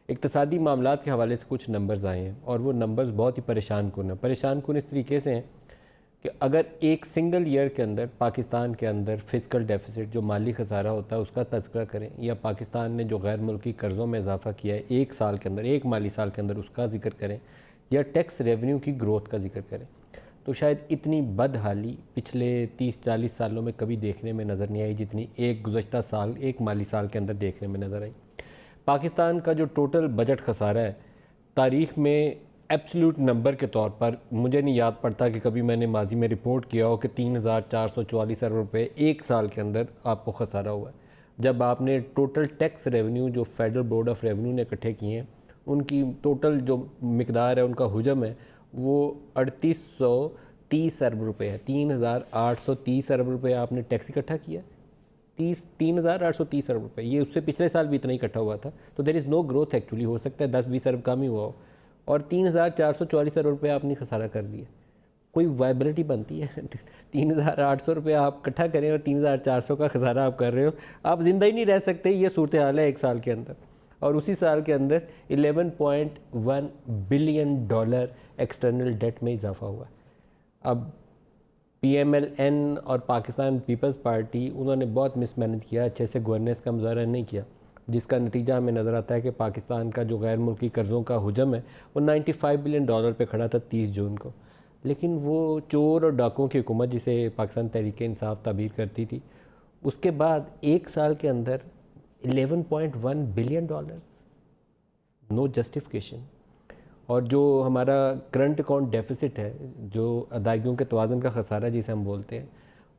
इक़्तिसादी मामलात के हवाले से कुछ नंबर्स आए हैं और वो नंबर्स बहुत ही परेशान कुन हैं। परेशान कुन इस तरीके से हैं कि अगर एक सिंगल ईयर के अंदर पाकिस्तान के अंदर फ़िस्कल डेफिसिट जो माली खसारा होता है उसका तज़किरा करें, या पाकिस्तान ने जो गैर मुल्की कर्ज़ों में इजाफ़ा किया है एक साल के अंदर, एक माली साल के अंदर, उसका ज़िक्र करें, या टैक्स रेवेन्यू की ग्रोथ का ज़िक्र करें, तो शायद इतनी बदहाली पिछले 30-40 सालों में कभी देखने में नज़र नहीं आई जितनी एक गुज़श्ता साल, एक माली साल के अंदर देखने में नज़र आई। पाकिस्तान का जो टोटल बजट खसारा है तारीख़ में एब्सोल्यूट नंबर के तौर पर मुझे नहीं याद पड़ता कि कभी मैंने माजी में रिपोर्ट किया हो कि 3,444 अरब रुपये एक साल के अंदर आपको खसारा हुआ है। जब आपने टोटल टैक्स रेवेन्यू जो फेडरल बोर्ड ऑफ रेवेन्यू ने इकट्ठे किए हैं, उनकी टोटल जो मिकदार है, उनका हुजम है, वो 3830 अरब रुपये है। 3,830 अरब रुपये आपने टैक्स इकट्ठा किया, 3,830 अरब रुपये, ये उससे पिछले साल भी इतना ही इकट्ठा हुआ था। तो there is no growth actually, हो सकता है 10-20 अरब कम ही हुआ हो, और 3,444 अरब रुपये आपने खसारा कर दिया। कोई वायबिलिटी बनती है? 3,800 रुपये आप इकट्ठा करें और 3,400 का खसारा आप कर रहे हो, आप ज़िंदा ही नहीं रह सकते। ये सूरत हाल है एक साल के अंदर, और उसी साल के अंदर 11.1 बिलियन डॉलर एक्सटर्नल डेट में इजाफा हुआ। अब PMLN और पाकिस्तान पीपल्स पार्टी, उन्होंने बहुत मिसमैनेज किया, अच्छे से गवर्नेंस का मुजाहरा नहीं किया, जिसका नतीजा हमें नज़र आता है कि पाकिस्तान का जो गैर मुल्की कर्ज़ों का हुजम है वो 95 बिलियन डॉलर पे खड़ा था 30 जून को। लेकिन वो चोर और डाकुओं की हुकूमत, जिसे पाकिस्तान तहरीक इंसाफ ताबीर करती थी, उसके बाद एक साल के अंदर 11.1 बिलियन डॉलर्स, नो जस्टिफिकेशन। और जो हमारा करंट अकाउंट डेफिसिट है, जो अदायगियों के तवाज़ुन का खसारा जिसे हम बोलते हैं,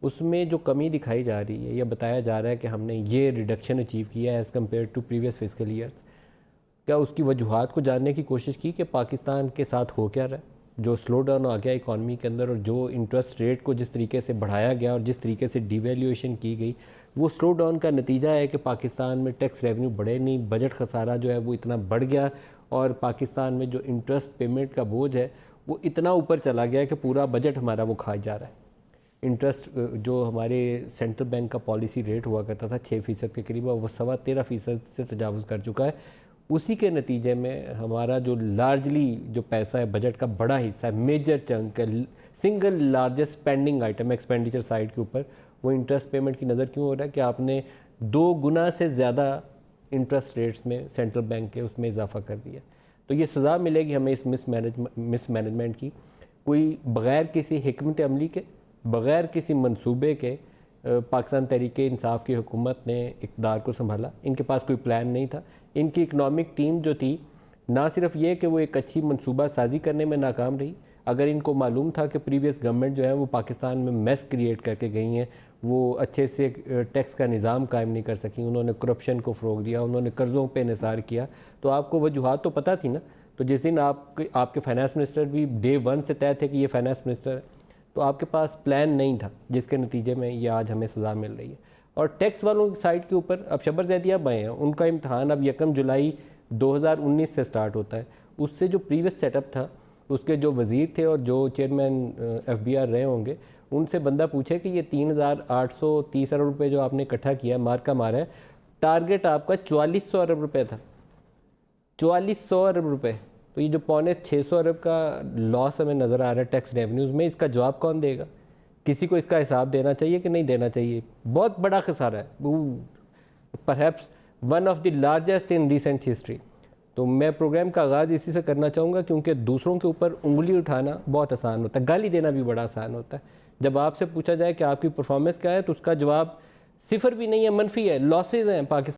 उसमें जो कमी दिखाई जा रही है या बताया जा रहा है कि हमने ये रिडक्शन अचीव किया है as compared to previous fiscal years, क्या उसकी वजूहात को जानने की कोशिश की कि पाकिस्तान के साथ हो क्या रहा है? जो स्लो डाउन आ गया इकॉनमी के अंदर, और जो इंटरेस्ट रेट को जिस तरीके से बढ़ाया गया और जिस तरीके से डिवैल्यूएशन की गई, वो स्लो डाउन का नतीजा है कि पाकिस्तान में टैक्स रेवेन्यू बढ़े नहीं, बजट खसारा जो है वो इतना बढ़ गया, और पाकिस्तान में जो इंटरेस्ट पेमेंट का बोझ है वो इतना ऊपर चला गया कि पूरा बजट हमारा वो खा जा रहा है। इंटरेस्ट जो हमारे सेंट्रल बैंक का पॉलिसी रेट हुआ करता था 6% के करीब, वो 13.25% से तजावुज़ कर चुका है। उसी के नतीजे में हमारा जो लार्जली जो पैसा है, बजट का बड़ा हिस्सा है, मेजर चंक है, single largest spending item expenditure side के ऊपर, वो इंटरेस्ट पेमेंट की नज़र क्यों हो रहा है कि आपने 2 गुना से ज़्यादा इंटरेस्ट रेट्स में सेंट्रल बैंक के उसमें इजाफा कर दिया। तो ये सज़ा मिलेगी हमें इस मिसमैनेजमेंट की। कोई बग़ैर किसी हिकमत अमली के, बग़ैर किसी मंसूबे के पाकिस्तान तहरीक इंसाफ की हुकूमत ने इक़्तिदार को संभाला। इनके पास कोई प्लान नहीं था। इनकी इकनॉमिक टीम जो थी, ना सिर्फ ये कि वो एक अच्छी मनसूबा साजी करने में नाकाम रही, अगर इनको मालूम था कि प्रीवियस गवर्नमेंट जो है वो पाकिस्तान में मेस क्रिएट करके गई हैं, वो अच्छे से टैक्स का निज़ाम कायम नहीं कर सकी, उन्होंने करप्शन को फ़रोग दिया, उन्होंने कर्ज़ों पे निसार किया, तो आपको वजूहात तो पता थी ना। तो जिस दिन आपके फाइनेंस मिनिस्टर भी डे 1 से तय थे कि ये फाइनेंस मिनिस्टर है, तो आपके पास प्लान नहीं था, जिसके नतीजे में ये आज हमें सज़ा मिल रही है। और टैक्स वालों की साइड के ऊपर अब शबर ज़ैदियाब आए हैं, उनका इम्तहान अब 1 जुलाई 2019 से स्टार्ट होता है। उससे जो प्रीवियस सेटअप था, उसके जो वज़ीर थे और जो चेयरमैन FBR रहे होंगे, उनसे बंदा पूछे कि ये 3,830 अरब रुपये जो आपने इकट्ठा किया, मार का मारा है, टारगेट आपका 4400 अरब रुपये था, 4400 अरब रुपये। तो ये जो 650 अरब का लॉस हमें नज़र आ रहा है टैक्स रेवेन्यूज़ में, इसका जवाब कौन देगा? किसी को इसका हिसाब देना चाहिए कि नहीं देना चाहिए? बहुत बड़ा खसारा है, perhaps one of the largest in recent history. तो मैं प्रोग्राम का आगाज़ इसी से करना चाहूँगा, क्योंकि दूसरों के ऊपर उंगली उठाना बहुत आसान होता है, गाली देना भी बड़ा आसान होता है। जब आपसे पूछा जाए कि आपकी परफॉर्मेंस क्या है, तो उसका जवाब सिफर भी नहीं है, मनफी है, लॉसेज हैं पाकिस्तान